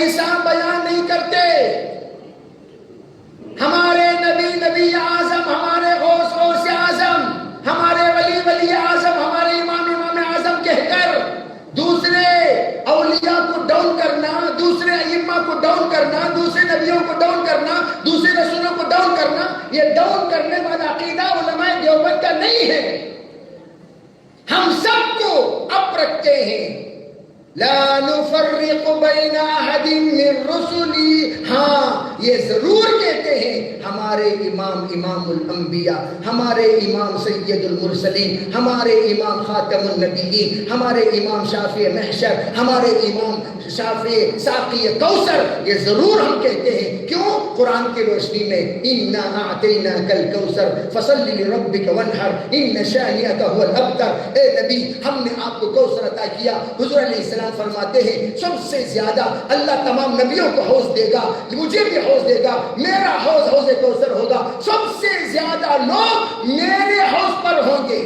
ایسا بیان نہیں کرتے. ہمارے نبی اعظم، ہمارے غوث اعظم، ہمارے ولی اعظم، ہمارے امام اعظم کہہ کر دوسرے اولیاء کو ڈاؤن کرنا، دوسرے ائمہ کو ڈاؤن کرنا، دوسرے نبیوں کو ڈاؤن کرنا، دوسرے رسولوں کو ڈاؤن کرنا، یہ ڈاؤن کرنے والا عقیدہ علماء دیوبند کا نہیں ہے. ہم سب کو اپ رکھتے ہیں. لا نفرق بین احد من رسلی. ہاں یہ ضرور کہتے ہیں ہمارے امام الانبیاء، ہمارے امام سید المرسلین، ہمارے امام خاتم النبیین، ہمارے امام شافع محشر، ہمارے امام شافع ساقی کوثر، یہ ضرور ہم کہتے ہیں. کیوں؟ قرآن کی روشنی میں انا اعطیناک الکوثر فصل لربک وانحر ان شانئک هو الابتر. اے نبی ہم نے آپ کو کوثر عطا کیا. حضور علیہ السلام فرماتے ہیں سب سے زیادہ اللہ تمام نبیوں کو حوض دے گا، مجھے بھی حوض دے گا. میرا حوض کوثر ہوگا. سب سے زیادہ لوگ میرے حوض پر ہوں گے.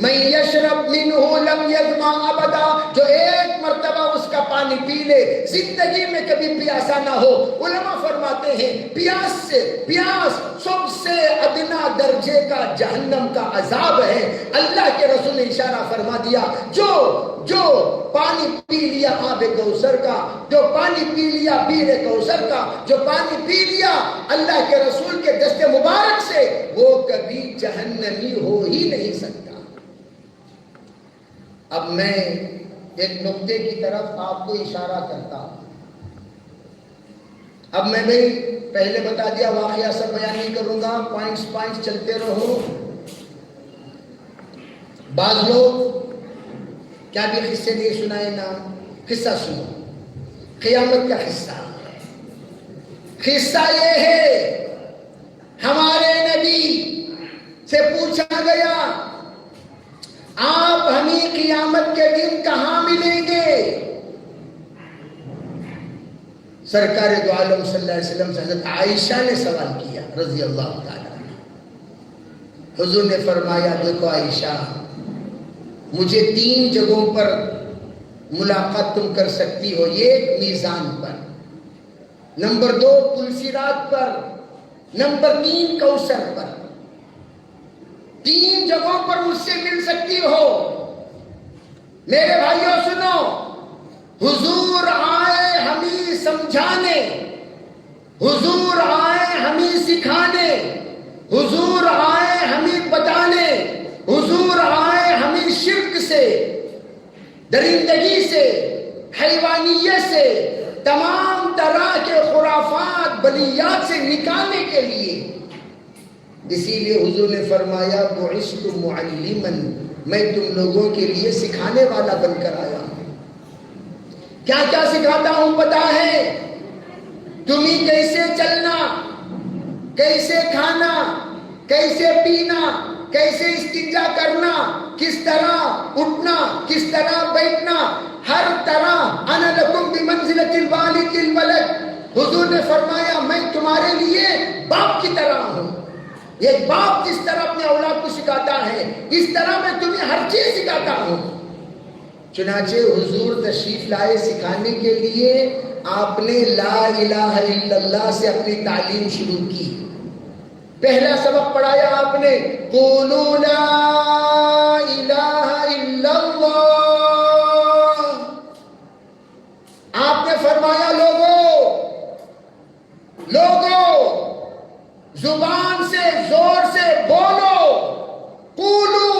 من یشرب منہ لم یظمأ ابدا. جو ایک مرتبہ اس کا پانی پی لے زندگی میں کبھی پیاسا نہ ہو. علماء فرماتے ہیں پیاس سب سے ادنا درجے کا جہنم کا عذاب ہے. اللہ کے رسول نے اشارہ فرما دیا جو پانی پی لیا آب کوثر کا، جو پانی پی لیا بیر کوثر کا، جو پانی پی لیا اللہ کے رسول کے دست مبارک سے، وہ کبھی جہنمی ہو ہی نہیں سکتا. اب میں ایک نقطے کی طرف آپ کو اشارہ کرتا ہوں. اب میں نے پہلے بتا دیا واقعہ سب بیان نہیں کروں گا، پوائنٹس چلتے رہو. بعض لوگ کیا بھی قصے نہیں سنائے نا، قصہ سنو. قیامت کا قصہ یہ ہے ہمارے نبی سے پوچھا گیا آپ ہمیں قیامت کے دن کہاں ملیں گے؟ سرکار دو عالم صلی اللہ علیہ وسلم سے حضرت عائشہ نے سوال کیا رضی اللہ تعالیٰ عنہ. حضور نے فرمایا دیکھو عائشہ، مجھے 3 جگہوں پر ملاقات تم کر سکتی ہو. ایک میزان پر، نمبر 2 پلسرات پر، نمبر 3 کوثر پر. 3 جگہوں پر مجھ سے مل سکتی ہو. میرے بھائیوں سنو، حضور آئے ہمیں سمجھانے، حضور آئے ہمیں سکھانے، حضور آئے ہمیں بتانے، حضور آئے ہمیں شرک سے، درندگی سے، حیوانیت سے، تمام طرح کے خرافات بلیات سے نکالنے کے لیے. اسی لیے حضور نے فرمایا بعثت معلما، میں تم لوگوں کے لیے سکھانے والا بن کر آیا ہوں. کیا کیا سکھاتا ہوں پتا ہے؟ تمہیں کیسے چلنا، کیسے کھانا، کیسے پینا، کیسے استنجا کرنا، کس طرح اٹھنا، کس طرح بیٹھنا، ہر طرح. انا لکم بمنزلۃ الوالد للولد. حضور نے فرمایا میں تمہارے لیے باپ کی طرح ہوں. ایک باپ جس طرح اپنے اولاد کو سکھاتا ہے، اس طرح میں تمہیں ہر چیز سکھاتا ہوں. چنانچہ حضور تشریف لائے سکھانے کے لیے. آپ نے لا الہ الا اللہ سے اپنی تعلیم شروع کی. پہلا سبق پڑھایا آپ نے قولوا لا الہ الا اللہ. آپ نے فرمایا لوگوں زبان سے زور سے بولو قولو.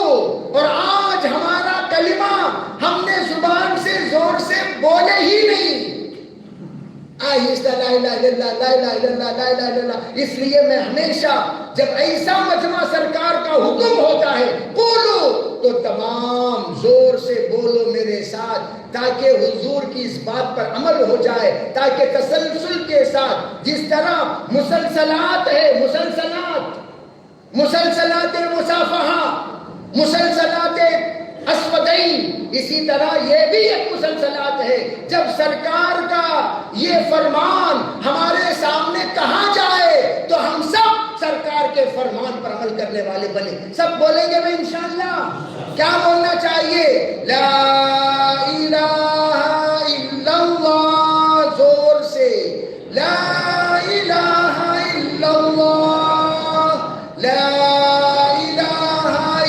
اور آج ہمارا کلمہ ہم نے زبان سے زور سے بولے ہی نہیں. آہستہ لا الہ الا اللہ، لا الہ الا اللہ، لا الہ الا اللہ. اس لیے میں ہمیشہ جب ایسا مجمع سرکار کا حکم ہوتا ہے قولو، تو تمام زور سے بولو میرے ساتھ، تاکہ حضور کی اس بات پر عمل ہو جائے، تاکہ تسلسل کے ساتھ جس طرح مسلسلات ہے، مسلسلات مصافحہ، مسلسلات اسودین، اسی طرح یہ بھی ایک مسلسلات ہے. جب سرکار کا یہ فرمان ہمارے سامنے کہا جائے تو ہم سب سرکار کے فرمان پر عمل کرنے والے بنے. سب بولیں گے میں انشاءاللہ. کیا بولنا چاہیے؟ لا الہ الا اللہ. زور لا الہ الا اللہ، لا الہ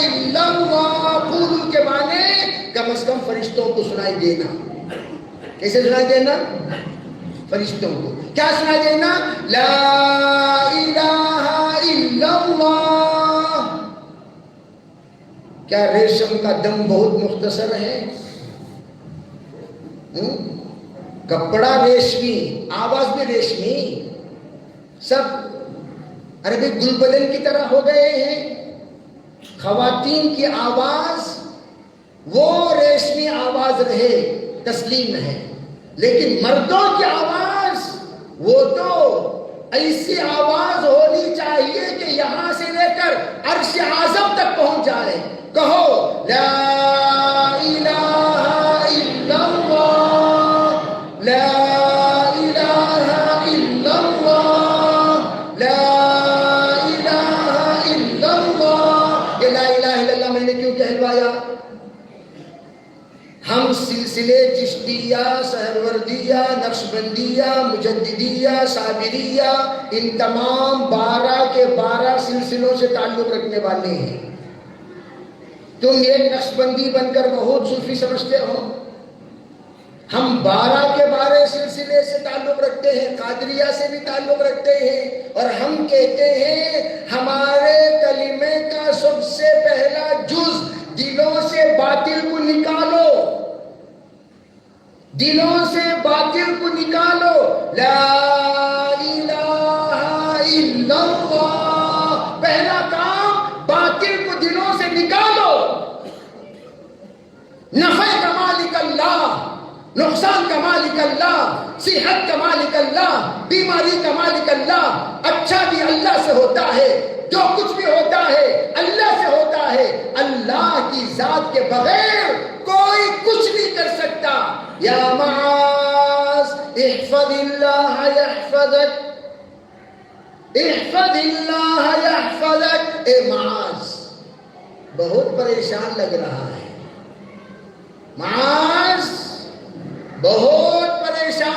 الا اللہ، قولوا کے معنی کم از کم فرشتوں کو سنائی دینا. کیسے سنائی دینا؟ فرشتوں کو کیا سنائی دینا؟ لا الہ الا اللہ. کیا ریشم کا دم بہت مختصر ہے؟ کپڑا ریشمی، آواز بھی ریشمی، سب عربی گل بدن کی طرح ہو گئے ہیں. خواتین کی آواز وہ ریشمی آواز رہے تسلیم ہے، لیکن مردوں کی آواز وہ تو ایسی آواز ہونی چاہیے کہ یہاں سے لے کر عرش اعظم تک پہنچ جائے. کہو لا الہ الا اللہ، لا الہ الا اللہ، لا الہ الا اللہ. یہ لا الہ الا اللہ میں نے کیوں کہلوایا؟ ہم سلسلے چشتیہ، سہروردیہ، نقشبندیہ، مجددیہ، صابریہ، ان تمام 12 کے 12 سلسلوں سے تعلق رکھنے والے ہیں. تم ایک نقشبندی بن کر بہت صوفی سمجھتے ہو، ہم 12 کے 12 سلسلے سے تعلق رکھتے ہیں، قادریہ سے بھی تعلق رکھتے ہیں، اور ہم کہتے ہیں ہمارے کلمے کا سب سے پہلا جز دلوں سے باطل کو نکالو، دلوں سے باطل کو نکالو. لا الہ الا اللہ، پہلا کام باطل کو دلوں سے نکالو. نفع کا مالک اللہ، نقصان کا مالک اللہ، صحت کا مالک اللہ، بیماری کا مالک اللہ. اچھا بھی اللہ سے ہوتا ہے، جو کچھ بھی ہوتا ہے اللہ سے ہوتا ہے. اللہ کی ذات کے بغیر کوئی کچھ نہیں کر سکتا. یا معاذ احفظ اللہ یحفظک، احفظ اللہ یحفظک. اے معاذ بہت پریشان لگ رہا ہے، معاذ بہت